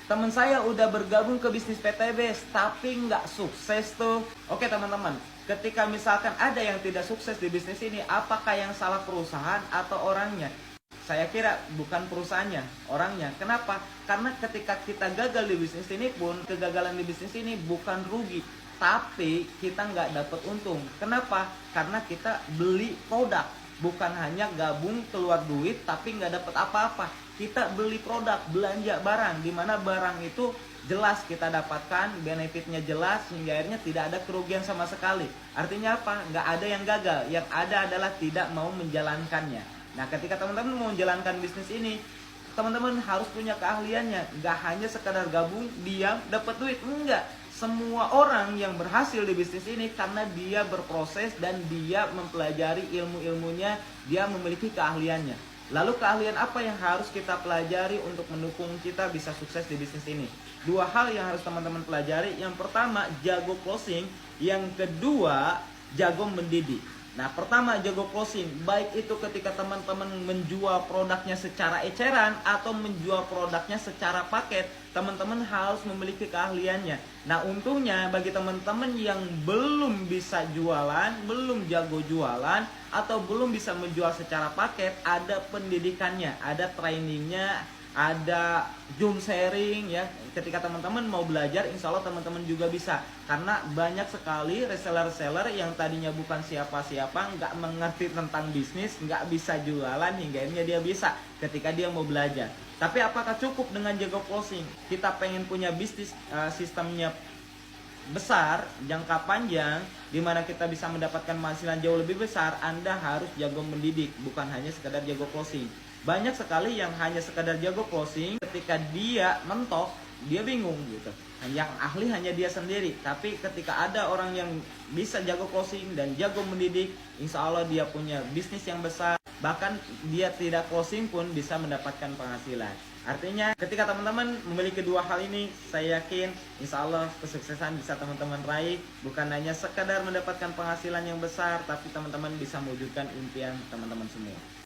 teman saya udah bergabung ke bisnis PTB tapi nggak sukses tuh. Oke teman-teman, ketika misalkan ada yang tidak sukses di bisnis ini, apakah yang salah perusahaan atau orangnya? Saya kira bukan perusahaannya, orangnya. Kenapa? Karena ketika kita gagal di bisnis ini pun, kegagalan di bisnis ini bukan rugi, tapi kita nggak dapat untung. Kenapa? Karena kita beli produk, bukan hanya gabung keluar duit tapi nggak dapat apa-apa. Kita beli produk, belanja barang, di mana barang itu jelas kita dapatkan, benefitnya jelas, hingga akhirnya tidak ada kerugian sama sekali. Artinya apa? Nggak ada yang gagal, yang ada adalah tidak mau menjalankannya. Nah, ketika teman-teman mau menjalankan bisnis ini, teman-teman harus punya keahliannya. Nggak hanya sekadar gabung, diam, dapat duit. Enggak. Semua orang yang berhasil di bisnis ini karena dia berproses dan dia mempelajari ilmu-ilmunya, dia memiliki keahliannya. Lalu keahlian apa yang harus kita pelajari untuk mendukung kita bisa sukses di bisnis ini? Dua hal yang harus teman-teman pelajari. Yang pertama, jago closing. Yang kedua, jago mendidik. Nah, pertama jago closing, baik itu ketika teman-teman menjual produknya secara eceran atau menjual produknya secara paket, teman-teman harus memiliki keahliannya. Nah, untungnya bagi teman-teman yang belum bisa jualan, belum jago jualan, atau belum bisa menjual secara paket, ada pendidikannya, ada trainingnya, ada Zoom sharing ya. Ketika teman-teman mau belajar, insya Allah teman-teman juga bisa. Karena banyak sekali reseller-reseller yang tadinya bukan siapa-siapa, nggak mengerti tentang bisnis, nggak bisa jualan, hingga akhirnya dia bisa ketika dia mau belajar. Tapi apakah cukup dengan jago closing? Kita pengen punya bisnis sistemnya besar, jangka panjang, di mana kita bisa mendapatkan penghasilan jauh lebih besar, Anda harus jago mendidik, bukan hanya sekedar jago closing. Banyak sekali yang hanya sekedar jago closing, ketika dia mentok, dia bingung gitu. Yang ahli hanya dia sendiri. Tapi ketika ada orang yang bisa jago closing dan jago mendidik, insya Allah dia punya bisnis yang besar. Bahkan dia tidak closing pun bisa mendapatkan penghasilan. Artinya ketika teman-teman memiliki dua hal ini, saya yakin insya Allah kesuksesan bisa teman-teman raih. Bukan hanya sekadar mendapatkan penghasilan yang besar, tapi teman-teman bisa mewujudkan impian teman-teman semua.